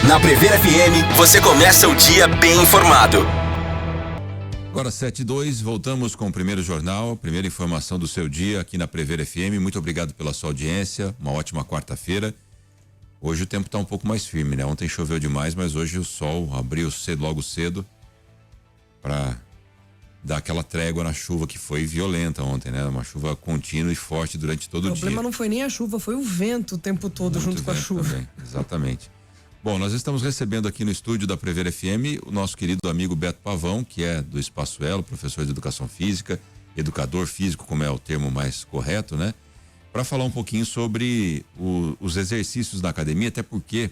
Na Prever FM, você começa o dia bem informado. Agora 7:02, voltamos com o primeiro jornal, primeira informação do seu dia aqui na Prever FM. Muito obrigado pela sua audiência, uma ótima quarta-feira. Hoje o tempo está um pouco mais firme, né? Ontem choveu demais, mas hoje o sol abriu cedo, logo cedo, para dar aquela trégua na chuva que foi violenta ontem, né? Uma chuva contínua e forte durante todo o dia. O problema não foi nem a chuva, foi o vento o tempo todo junto com a chuva. Também, exatamente. Bom, nós estamos recebendo aqui no estúdio da Prever FM o nosso querido amigo Beto Pavão, que é do Espaço Elo, professor de educação física, educador físico, como é o termo mais correto, né? Para falar um pouquinho sobre os exercícios na academia, até porque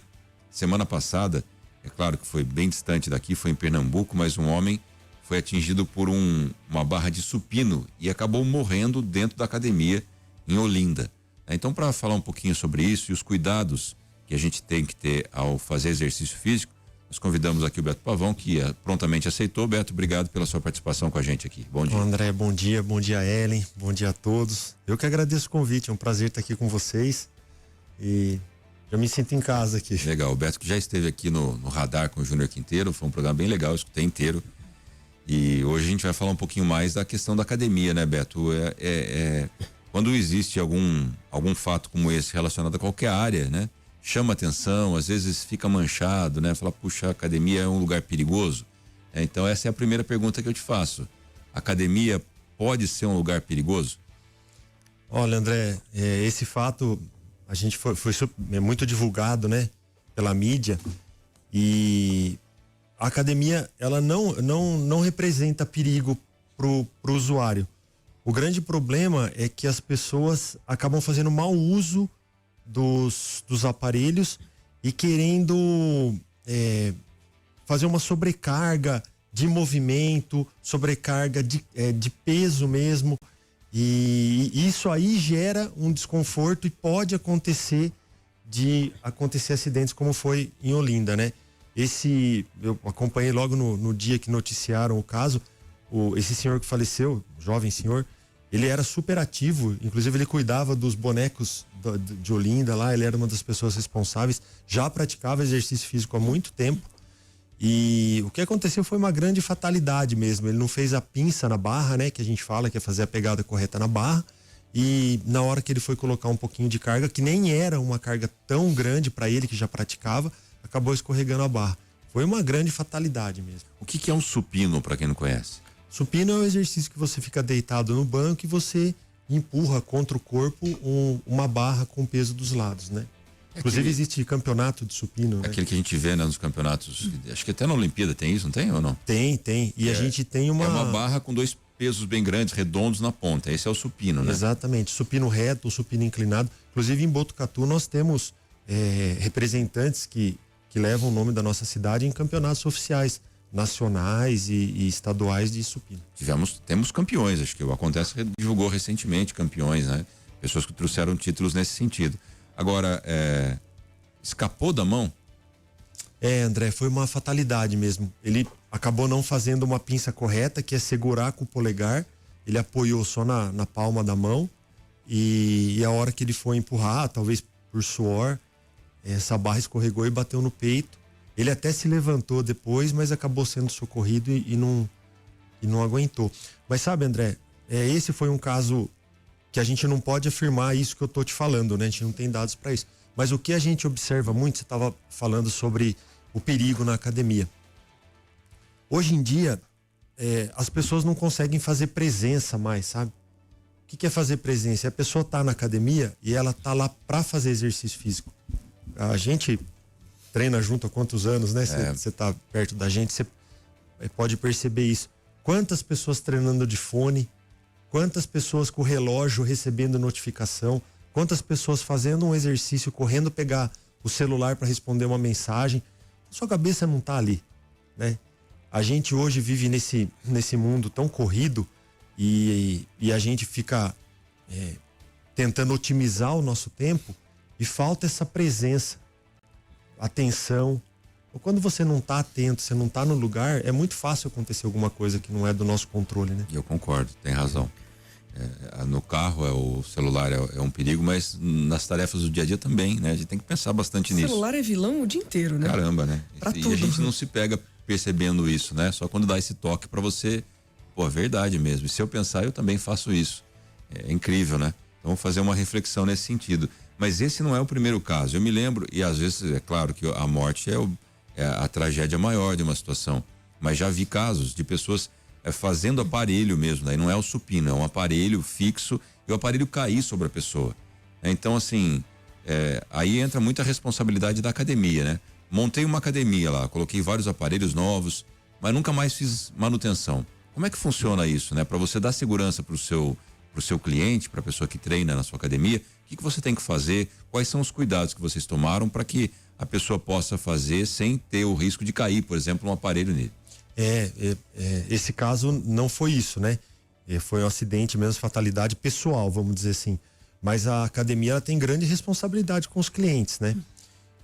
semana passada, é claro que foi bem distante daqui, foi em Pernambuco, mas um homem foi atingido por uma barra de supino e acabou morrendo dentro da academia em Olinda. Então, para falar um pouquinho sobre isso e os cuidados que a gente tem que ter ao fazer exercício físico, nós convidamos aqui o Beto Pavão, que prontamente aceitou. Beto, obrigado pela sua participação com a gente aqui. Bom dia. André, bom dia Ellen, bom dia a todos. Eu que agradeço o convite, é um prazer estar aqui com vocês e já me sinto em casa aqui. Legal, o Beto que já esteve aqui no Radar com o Júnior Quinteiro, foi um programa bem legal, eu escutei inteiro. E hoje a gente vai falar um pouquinho mais da questão da academia, né, Beto? Quando existe algum fato como esse relacionado a qualquer área, né? Chama atenção, às vezes fica manchado, né? Fala, puxa, a academia é um lugar perigoso. Então essa é a primeira pergunta que eu te faço. A academia pode ser um lugar perigoso? Olha, André, esse fato a gente foi muito divulgado, né? Pela mídia, e a academia, ela não representa perigo pro usuário. O grande problema é que as pessoas acabam fazendo mau uso dos aparelhos e querendo fazer uma sobrecarga de movimento, sobrecarga de peso mesmo, e isso aí gera um desconforto e pode acontecer acidentes como foi em Olinda, né? Eu acompanhei logo no dia que noticiaram o caso, esse senhor que faleceu, jovem senhor, ele era super ativo, inclusive ele cuidava dos bonecos de Olinda lá, ele era uma das pessoas responsáveis, já praticava exercício físico há muito tempo, e o que aconteceu foi uma grande fatalidade mesmo. Ele não fez a pinça na barra, né, que a gente fala que é fazer a pegada correta na barra, e na hora que ele foi colocar um pouquinho de carga, que nem era uma carga tão grande para ele que já praticava, acabou escorregando a barra. Foi uma grande fatalidade mesmo. O que é um supino, para quem não conhece? Supino é o exercício que você fica deitado no banco e você empurra contra o corpo uma barra com o peso dos lados, né? Inclusive existe campeonato de supino, né? Aquele que a gente vê, né, nos campeonatos, acho que até na Olimpíada tem isso, não tem ou não? Tem. E a gente tem uma... É uma barra com dois pesos bem grandes, redondos na ponta. Esse é o supino, né? Exatamente. Supino reto, supino inclinado. Inclusive em Botucatu nós temos representantes que levam o nome da nossa cidade em campeonatos oficiais, nacionais e estaduais de supino. Temos campeões, acho que o Acontece divulgou recentemente campeões, né? Pessoas que trouxeram títulos nesse sentido. Agora, escapou da mão? André, foi uma fatalidade mesmo. Ele acabou não fazendo uma pinça correta, que é segurar com o polegar. Ele apoiou só na palma da mão e a hora que ele foi empurrar, talvez por suor, essa barra escorregou e bateu no peito. Ele até se levantou depois, mas acabou sendo socorrido e não aguentou. Mas sabe, André, esse foi um caso que a gente não pode afirmar isso que eu tô te falando, né? A gente não tem dados para isso. Mas o que a gente observa muito, você estava falando sobre o perigo na academia. Hoje em dia, as pessoas não conseguem fazer presença mais, sabe? O que é fazer presença? A pessoa tá na academia e ela tá lá para fazer exercício físico. A gente treina junto há quantos anos, né? Você tá perto da gente, você pode perceber isso. Quantas pessoas treinando de fone, quantas pessoas com o relógio recebendo notificação, quantas pessoas fazendo um exercício, correndo pegar o celular para responder uma mensagem. Sua cabeça não tá ali, né? A gente hoje vive nesse mundo tão corrido e a gente fica tentando otimizar o nosso tempo e falta essa presença, atenção. Quando você não tá atento, você não tá no lugar, é muito fácil acontecer alguma coisa que não é do nosso controle, né? Eu concordo, tem razão. No carro, o celular é um perigo, mas nas tarefas do dia a dia também, né? A gente tem que pensar bastante nisso. O celular é vilão o dia inteiro, né? Caramba, né? Pra e tudo. a gente não se pega percebendo isso, né? Só quando dá esse toque para você, pô, é verdade mesmo. E se eu pensar, eu também faço isso. É incrível, né? Então, vamos fazer uma reflexão nesse sentido. Mas esse não é o primeiro caso. Eu me lembro, e às vezes é claro que a morte é a tragédia maior de uma situação. Mas já vi casos de pessoas fazendo aparelho mesmo, daí não é o supino, é um aparelho fixo e o aparelho cair sobre a pessoa. Então, assim, aí entra muita responsabilidade da academia, né? Montei uma academia lá, coloquei vários aparelhos novos, mas nunca mais fiz manutenção. Como é que funciona isso, né? Para você dar segurança pro seu cliente, para a pessoa que treina na sua academia, o que você tem que fazer? Quais são os cuidados que vocês tomaram para que a pessoa possa fazer sem ter o risco de cair, por exemplo, um aparelho nele? Esse caso não foi isso, né? Foi um acidente mesmo, fatalidade pessoal, vamos dizer assim. Mas a academia ela tem grande responsabilidade com os clientes, né?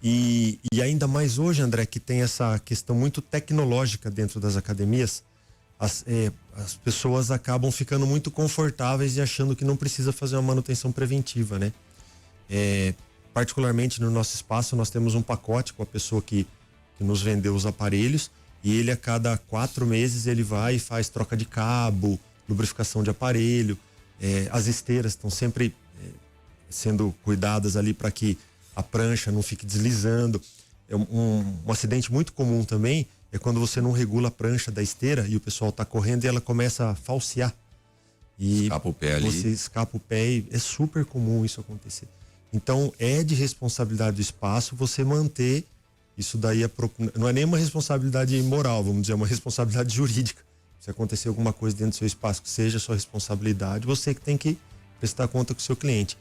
E ainda mais hoje, André, que tem essa questão muito tecnológica dentro das academias, as pessoas acabam ficando muito confortáveis e achando que não precisa fazer uma manutenção preventiva, né? Particularmente no nosso espaço, nós temos um pacote com a pessoa que nos vendeu os aparelhos, e ele a cada 4 meses ele vai e faz troca de cabo, lubrificação de aparelho, as esteiras estão sempre sendo cuidadas ali para que a prancha não fique deslizando. Um acidente muito comum também é quando você não regula a prancha da esteira e o pessoal está correndo e ela começa a falsear. E escapa o pé ali. Você escapa o pé e é super comum isso acontecer. Então é de responsabilidade do espaço você manter. Isso daí não é nem uma responsabilidade moral, vamos dizer, é uma responsabilidade jurídica. Se acontecer alguma coisa dentro do seu espaço que seja sua responsabilidade, você que tem que prestar conta com o seu cliente.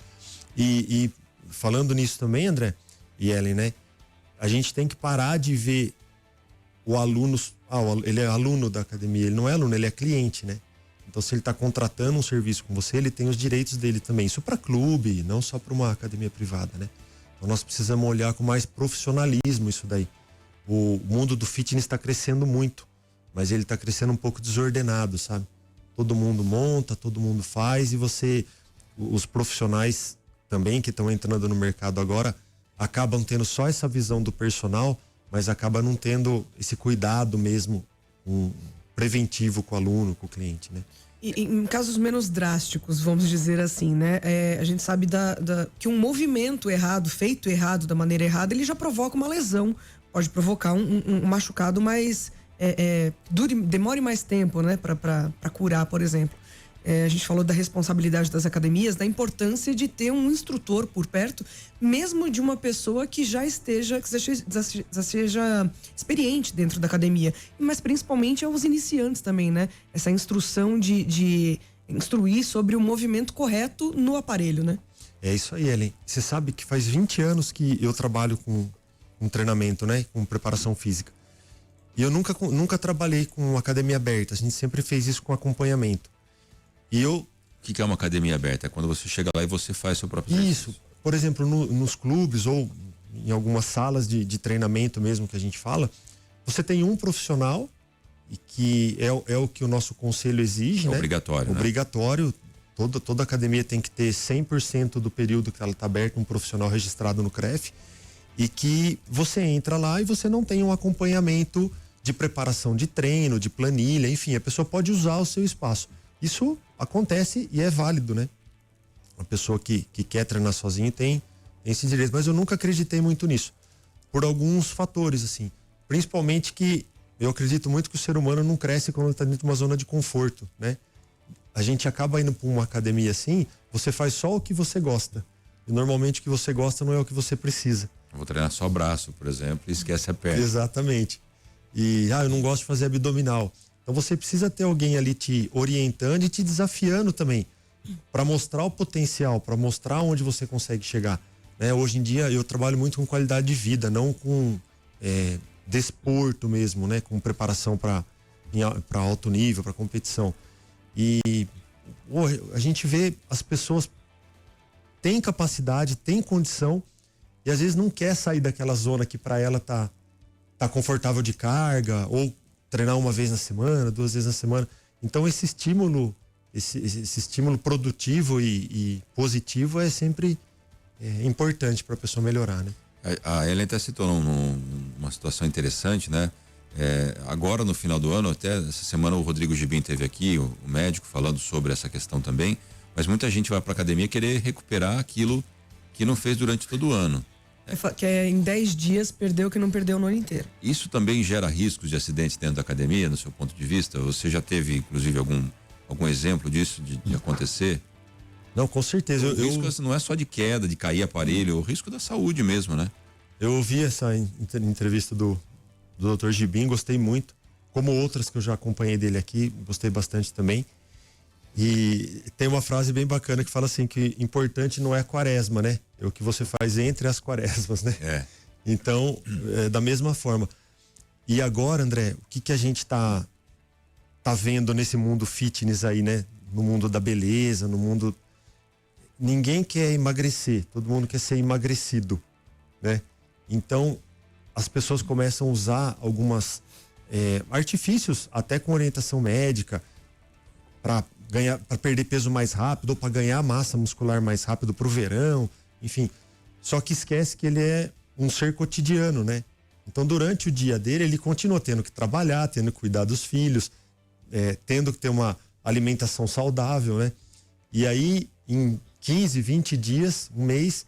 E falando nisso também, André e Ellen, né? A gente tem que parar de ver o aluno, ele é aluno da academia, ele não é aluno, ele é cliente, né? Então, se ele está contratando um serviço com você, ele tem os direitos dele também. Isso para clube, não só para uma academia privada, né? Então, nós precisamos olhar com mais profissionalismo isso daí. O mundo do fitness está crescendo muito, mas ele está crescendo um pouco desordenado, sabe? Todo mundo monta, todo mundo faz, e os profissionais também que estão entrando no mercado agora, acabam tendo só essa visão do personal, mas acaba não tendo esse cuidado mesmo, preventivo com o aluno, com o cliente, né? E em casos menos drásticos, vamos dizer assim, né? A gente sabe que um movimento errado, feito errado, da maneira errada, ele já provoca uma lesão, pode provocar um machucado mais demore mais tempo, né? Para curar, por exemplo. A gente falou da responsabilidade das academias, da importância de ter um instrutor por perto, mesmo de uma pessoa que já seja experiente dentro da academia, mas principalmente aos iniciantes também, né? Essa instrução de instruir sobre o movimento correto no aparelho, né? É isso aí, Ellen. Você sabe que faz 20 anos que eu trabalho com treinamento, né? Com preparação física. E eu nunca trabalhei com academia aberta, a gente sempre fez isso com acompanhamento. O que é uma academia aberta? É quando você chega lá e você faz seu próprio exercício. Isso. Por exemplo, nos clubes ou em algumas salas de treinamento mesmo que a gente fala, você tem um profissional, e que é o que o nosso conselho exige, né? Obrigatório, né? Obrigatório. Toda academia tem que ter 100% do período que ela está aberta, um profissional registrado no CREF, e que você entra lá e você não tem um acompanhamento de preparação de treino, de planilha, enfim, a pessoa pode usar o seu espaço. Isso acontece e é válido, né? Uma pessoa que quer treinar sozinho tem esse direito, mas eu nunca acreditei muito nisso, por alguns fatores, assim. Principalmente que eu acredito muito que o ser humano não cresce quando está dentro de uma zona de conforto, né? A gente acaba indo para uma academia assim, você faz só o que você gosta. E normalmente o que você gosta não é o que você precisa. Eu vou treinar só braço, por exemplo, e esquece a perna. Exatamente. E, eu não gosto de fazer abdominal. Então você precisa ter alguém ali te orientando e te desafiando também, para mostrar o potencial, para mostrar onde você consegue chegar, né? Hoje em dia eu trabalho muito com qualidade de vida, não com desporto mesmo, né? Com preparação para alto nível, para competição. E a gente vê as pessoas têm capacidade, têm condição e às vezes não quer sair daquela zona que para ela tá confortável de carga, ou treinar uma vez na semana, 2 vezes na semana. Então esse estímulo esse estímulo produtivo e positivo é sempre importante para a pessoa melhorar, né? A Ellen até citou uma situação interessante, né? Agora no final do ano, até essa semana o Rodrigo Gibim teve aqui, o médico, falando sobre essa questão também, mas muita gente vai para academia querer recuperar aquilo que não fez durante todo o ano. Que em 10 dias perdeu o que não perdeu no ano inteiro. Isso também gera riscos de acidentes dentro da academia, no seu ponto de vista? Você já teve, inclusive, algum exemplo disso de acontecer? Não, com certeza. O risco não é só de queda, de cair aparelho, é o risco da saúde mesmo, né? Eu ouvi essa entrevista do Dr. Gibim, gostei muito. Como outras que eu já acompanhei dele aqui, gostei bastante também. E tem uma frase bem bacana que fala assim, que importante não é a quaresma, né? É o que você faz entre as quaresmas, né? Então, da mesma forma. E agora, André, o que a gente tá vendo nesse mundo fitness aí, né? No mundo da beleza, no mundo... Ninguém quer emagrecer, todo mundo quer ser emagrecido, né? Então, as pessoas começam a usar algumas artifícios, até com orientação médica, para perder peso mais rápido ou para ganhar massa muscular mais rápido pro verão, enfim. Só que esquece que ele é um ser cotidiano, né? Então, durante o dia dele, ele continua tendo que trabalhar, tendo que cuidar dos filhos, tendo que ter uma alimentação saudável, né? E aí, em 15, 20 dias, um mês,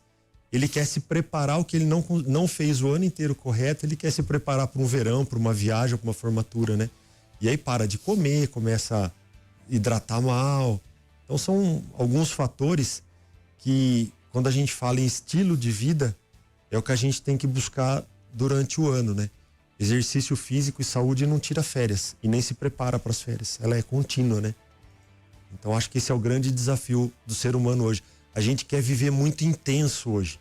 ele quer se preparar o que ele não fez o ano inteiro correto, ele quer se preparar para um verão, para uma viagem, para uma formatura, né? E aí para de comer, começa a hidratar mal. Então são alguns fatores que, quando a gente fala em estilo de vida, é o que a gente tem que buscar durante o ano, né? Exercício físico e saúde não tira férias e nem se prepara para as férias, ela é contínua, né? Então acho que esse é o grande desafio do ser humano hoje. A gente quer viver muito intenso hoje.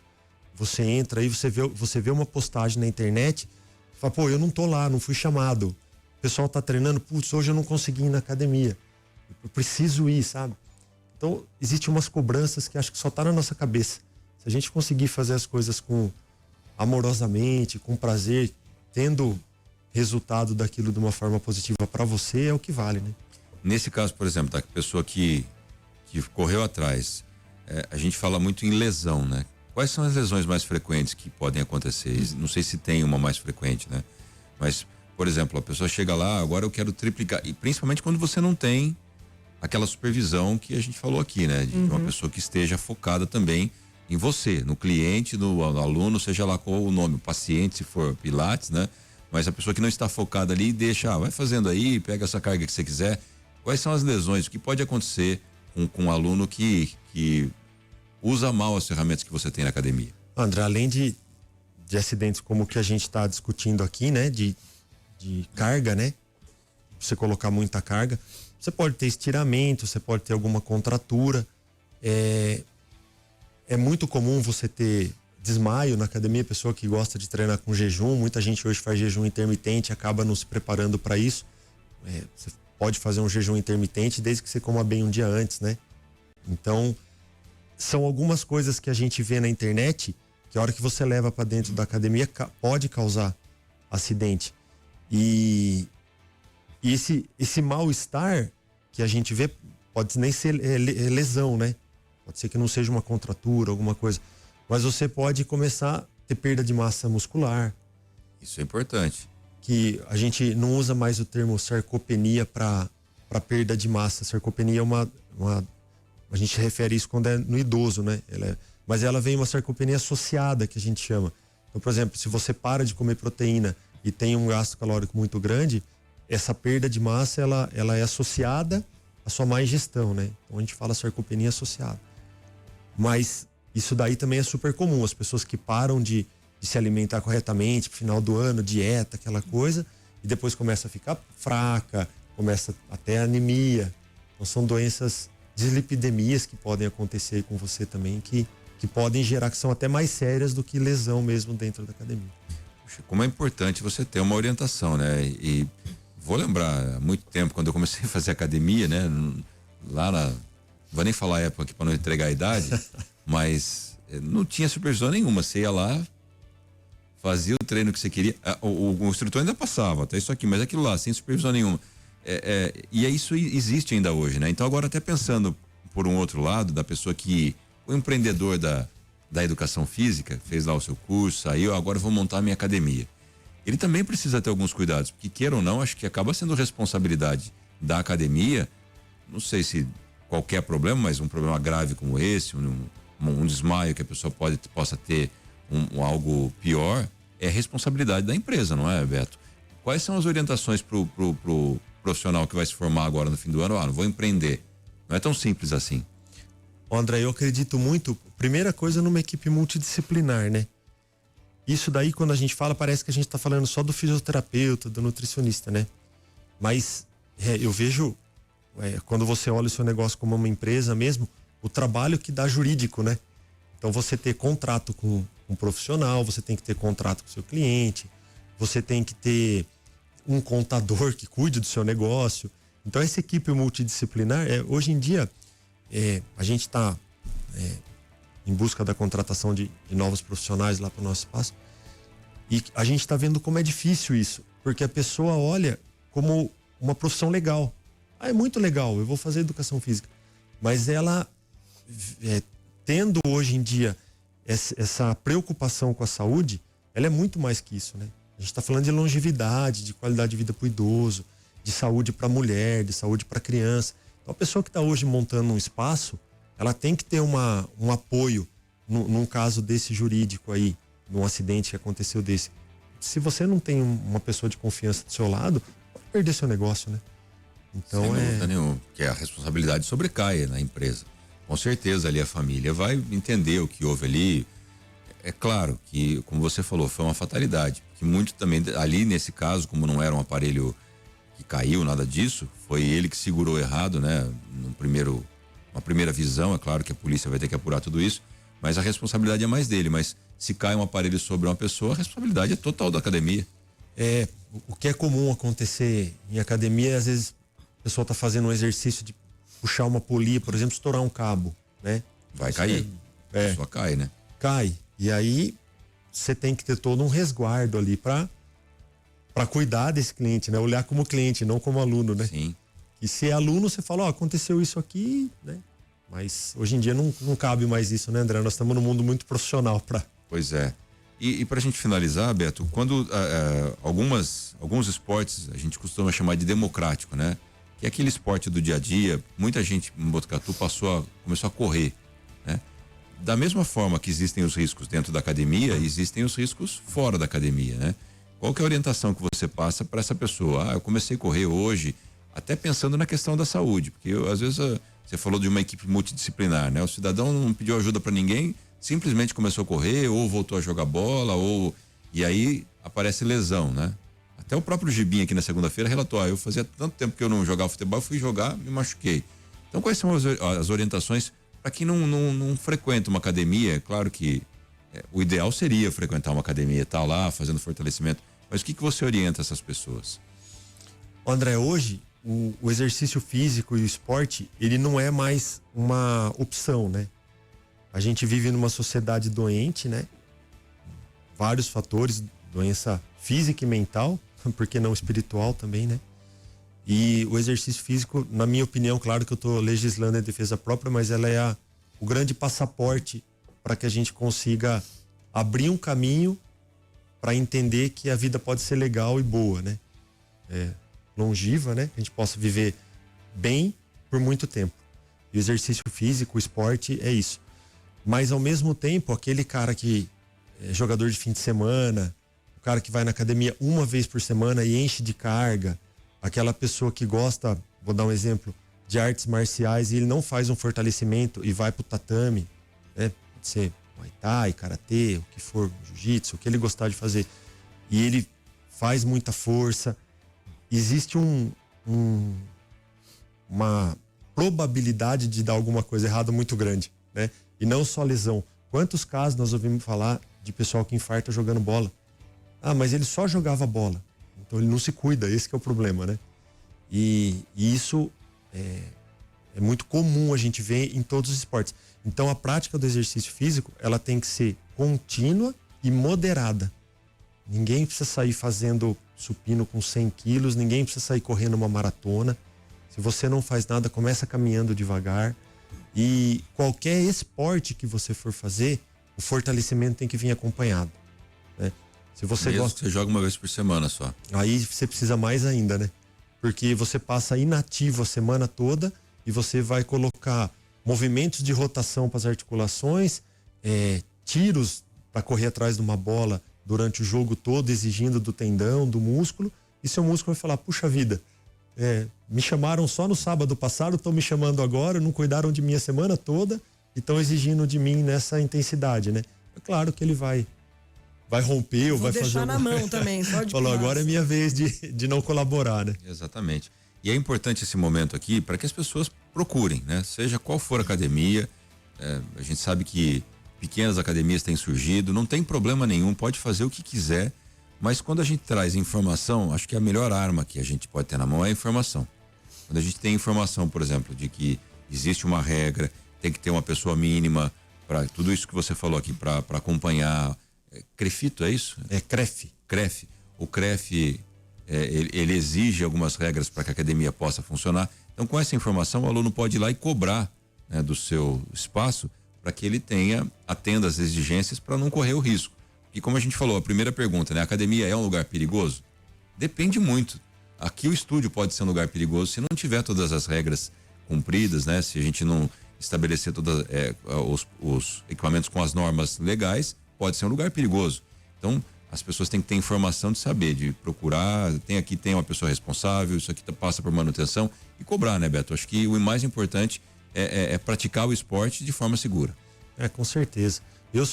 Você entra aí, você vê uma postagem na internet, fala, pô, eu não tô lá, não fui chamado. O pessoal tá treinando, putz, hoje eu não consegui ir na academia. Eu preciso ir, sabe? Então, existem umas cobranças que acho que só tá na nossa cabeça. Se a gente conseguir fazer as coisas amorosamente, com prazer, tendo resultado daquilo de uma forma positiva para você, é o que vale, né? Nesse caso, por exemplo, da pessoa que correu atrás, a gente fala muito em lesão, né? Quais são as lesões mais frequentes que podem acontecer? Não sei se tem uma mais frequente, né? Mas, por exemplo, a pessoa chega lá, agora eu quero triplicar, e principalmente quando você não tem aquela supervisão que a gente falou aqui, né? De uma pessoa que esteja focada também em você, no cliente, no aluno, seja lá qual o nome, o paciente, se for Pilates, né? Mas a pessoa que não está focada ali, deixa, vai fazendo aí, pega essa carga que você quiser. Quais são as lesões? O que pode acontecer com um aluno que usa mal as ferramentas que você tem na academia? André, além de acidentes como o que a gente está discutindo aqui, né? De carga, né? Você colocar muita carga, você pode ter estiramento, você pode ter alguma contratura. É muito comum você ter desmaio na academia, pessoa que gosta de treinar com jejum. Muita gente hoje faz jejum intermitente, acaba não se preparando para isso. Você pode fazer um jejum intermitente desde que você coma bem um dia antes, né? Então, são algumas coisas que a gente vê na internet que a hora que você leva para dentro da academia pode causar acidente. E esse mal-estar que a gente vê pode nem ser lesão, né? Pode ser que não seja uma contratura, alguma coisa. Mas você pode começar a ter perda de massa muscular. Isso é importante. Que a gente não usa mais o termo sarcopenia para perda de massa. Sarcopenia é a gente refere isso quando é no idoso, né? Mas ela vem uma sarcopenia associada, que a gente chama. Então, por exemplo, se você para de comer proteína e tem um gasto calórico muito grande, essa perda de massa ela é associada à sua má ingestão, né? Então a gente fala sarcopenia associada. Mas isso daí também é super comum. As pessoas que param de se alimentar corretamente pro final do ano, dieta, aquela coisa, e depois começa a ficar fraca, começa até anemia. Então são doenças, dislipidemias que podem acontecer com você também, que podem gerar, que são até mais sérias do que lesão mesmo dentro da academia. Puxa, como é importante você ter uma orientação, né? E vou lembrar, há muito tempo, quando eu comecei a fazer academia, né? Lá não vou nem falar a época aqui para não entregar a idade, mas não tinha supervisão nenhuma. Você ia lá, fazia o treino que você queria. O instrutor ainda passava, até isso aqui, mas aquilo lá, sem supervisão nenhuma. E isso existe ainda hoje, né? Então agora até pensando por um outro lado, da pessoa que, o empreendedor da educação física, fez lá o seu curso, saiu, agora vou montar a minha academia. Ele também precisa ter alguns cuidados, porque queira ou não, acho que acaba sendo responsabilidade da academia, não sei se qualquer problema, mas um problema grave como esse, um desmaio que a pessoa possa ter, algo pior, é responsabilidade da empresa, não é, Beto? Quais são as orientações pro profissional que vai se formar agora no fim do ano? Não vou empreender. Não é tão simples assim. André, eu acredito muito, primeira coisa, numa equipe multidisciplinar, né? Isso daí, quando a gente fala, parece que a gente tá falando só do fisioterapeuta, do nutricionista, né? Mas eu vejo, quando você olha o seu negócio como uma empresa mesmo, o trabalho que dá jurídico, né? Então você ter contrato com um profissional, você tem que ter contrato com o seu cliente, você tem que ter um contador que cuide do seu negócio. Então essa equipe multidisciplinar, hoje em dia, a gente está em busca da contratação de novos profissionais lá para o nosso espaço, e a gente está vendo como é difícil isso, porque a pessoa olha como uma profissão legal. É muito legal, eu vou fazer educação física. Mas ela, tendo hoje em dia essa preocupação com a saúde, ela é muito mais que isso, né? A gente está falando de longevidade, de qualidade de vida para o idoso, de saúde para a mulher, de saúde para a criança. Então a pessoa que está hoje montando um espaço, ela tem que ter um apoio num caso desse jurídico aí, num acidente que aconteceu desse. Se você não tem uma pessoa de confiança do seu lado, pode perder seu negócio, né? Então sem dúvida nenhuma, que a responsabilidade sobrecai na empresa. Com certeza ali a família vai entender o que houve ali. É claro que, como você falou, foi uma fatalidade. Que muito também, ali nesse caso, como não era um aparelho que caiu, nada disso, foi ele que segurou errado, né? Uma primeira visão, é claro que a polícia vai ter que apurar tudo isso, mas a responsabilidade é mais dele. Mas se cai um aparelho sobre uma pessoa, a responsabilidade é total da academia. O que é comum acontecer em academia, às vezes a pessoa tá fazendo um exercício de puxar uma polia, por exemplo, estourar um cabo, né? Vai cair. Só cai, né? Cai. E aí você tem que ter todo um resguardo ali para cuidar desse cliente, né? Olhar como cliente, não como aluno, né? Sim. E se é aluno, você fala, aconteceu isso aqui, né? Mas hoje em dia não cabe mais isso, né, André? Nós estamos num mundo muito profissional para. Pois é. E pra gente finalizar, Beto, quando alguns esportes a gente costuma chamar de democrático, né? Que é aquele esporte do dia a dia, muita gente em Botucatu começou a correr, né? Da mesma forma que existem os riscos dentro da academia, existem os riscos fora da academia, né? Qual que é a orientação que você passa para essa pessoa? Eu comecei a correr hoje, até pensando na questão da saúde, porque às vezes você falou de uma equipe multidisciplinar, né? O cidadão não pediu ajuda para ninguém, simplesmente começou a correr ou voltou a jogar bola e aí aparece lesão, né? Até o próprio Gibinho aqui na segunda-feira relatou, eu fazia tanto tempo que eu não jogava futebol, fui jogar, me machuquei. Então quais são as orientações para quem não frequenta uma academia? É claro que o ideal seria frequentar uma academia, estar lá fazendo fortalecimento, mas o que você orienta essas pessoas? André, hoje o exercício físico e o esporte, ele não é mais uma opção, né? A gente vive numa sociedade doente, né? Vários fatores, doença física e mental, por que não espiritual também, né? E o exercício físico, na minha opinião, claro que eu estou legislando em defesa própria, mas ela é o grande passaporte para que a gente consiga abrir um caminho para entender que a vida pode ser legal e boa, né? Longeva, né? Que a gente possa viver bem por muito tempo. E o exercício físico, o esporte é isso. Mas ao mesmo tempo, aquele cara que é jogador de fim de semana, o cara que vai na academia uma vez por semana e enche de carga, aquela pessoa que gosta, vou dar um exemplo, de artes marciais e ele não faz um fortalecimento e vai pro tatame, né? Pode ser Muay Thai, Karatê, o que for, Jiu-Jitsu, o que ele gostar de fazer. E ele faz muita força. Existe uma probabilidade de dar alguma coisa errada muito grande, né? E não só lesão. Quantos casos nós ouvimos falar de pessoal que infarta jogando bola? Mas ele só jogava bola. Então ele não se cuida, esse que é o problema, né? E isso é muito comum a gente ver em todos os esportes. Então a prática do exercício físico, ela tem que ser contínua e moderada. Ninguém precisa sair fazendo supino com 100 quilos, ninguém precisa sair correndo uma maratona. Se você não faz nada, começa caminhando devagar. E qualquer esporte que você for fazer, o fortalecimento tem que vir acompanhado, né? Se você gosta, você joga uma vez por semana só. Aí você precisa mais ainda, né? Porque você passa inativo a semana toda e você vai colocar movimentos de rotação para as articulações, tiros para correr atrás de uma bola durante o jogo todo, exigindo do tendão, do músculo, e seu músculo vai falar, puxa vida, me chamaram só no sábado passado, estão me chamando agora, não cuidaram de mim a semana toda e estão exigindo de mim nessa intensidade, né? É claro que ele vai romper ou vai fazer... deixar na mão também, só de Falou, agora é minha vez de não colaborar, né? Exatamente. E é importante esse momento aqui para que as pessoas procurem, né? Seja qual for a academia, a gente sabe que pequenas academias têm surgido, não tem problema nenhum, pode fazer o que quiser, mas quando a gente traz informação, acho que a melhor arma que a gente pode ter na mão é a informação. Quando a gente tem informação, por exemplo, de que existe uma regra, tem que ter uma pessoa mínima para tudo isso que você falou aqui, para acompanhar. CREFITO, é isso? É CREF. CREF. O CREF, ele exige algumas regras para que a academia possa funcionar. Então, com essa informação, o aluno pode ir lá e cobrar, né, do seu espaço para que ele atenda às exigências para não correr o risco. E como a gente falou, a primeira pergunta, né? A academia é um lugar perigoso? Depende muito. Aqui o estúdio pode ser um lugar perigoso se não tiver todas as regras cumpridas, né? Se a gente não estabelecer todos os equipamentos com as normas legais, pode ser um lugar perigoso. Então, as pessoas têm que ter informação de saber, de procurar, tem uma pessoa responsável, isso aqui passa por manutenção e cobrar, né, Beto? Acho que o mais importante é praticar o esporte de forma segura. Com certeza. Eu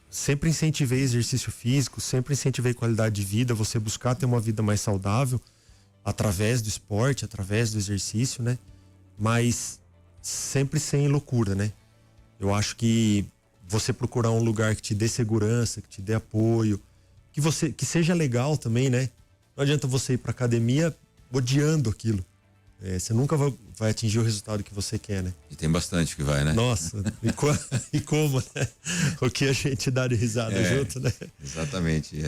sempre incentivei exercício físico, sempre incentivei qualidade de vida, você buscar ter uma vida mais saudável através do esporte, através do exercício, né? Mas sempre sem loucura, né? Eu acho que você procurar um lugar que te dê segurança, que te dê apoio, que seja legal também, né? Não adianta você ir pra academia odiando aquilo. Você nunca vai atingir o resultado que você quer, né? E tem bastante que vai, né? Nossa, e como, né? O que a gente dá de risada junto, né? Exatamente,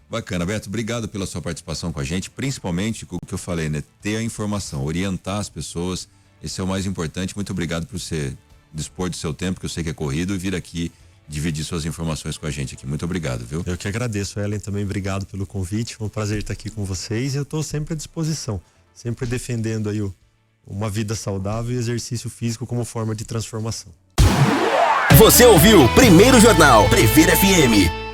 Bacana, Beto, obrigado pela sua participação com a gente, principalmente com o que eu falei, né? Ter a informação, orientar as pessoas, esse é o mais importante. Muito obrigado por você dispor do seu tempo, que eu sei que é corrido, e vir aqui dividir suas informações com a gente aqui. Muito obrigado, viu? Eu que agradeço, Ellen, também obrigado pelo convite, foi um prazer estar aqui com vocês e eu estou sempre à disposição, sempre defendendo aí uma vida saudável e exercício físico como forma de transformação. Você ouviu Primeiro Jornal Previr FM.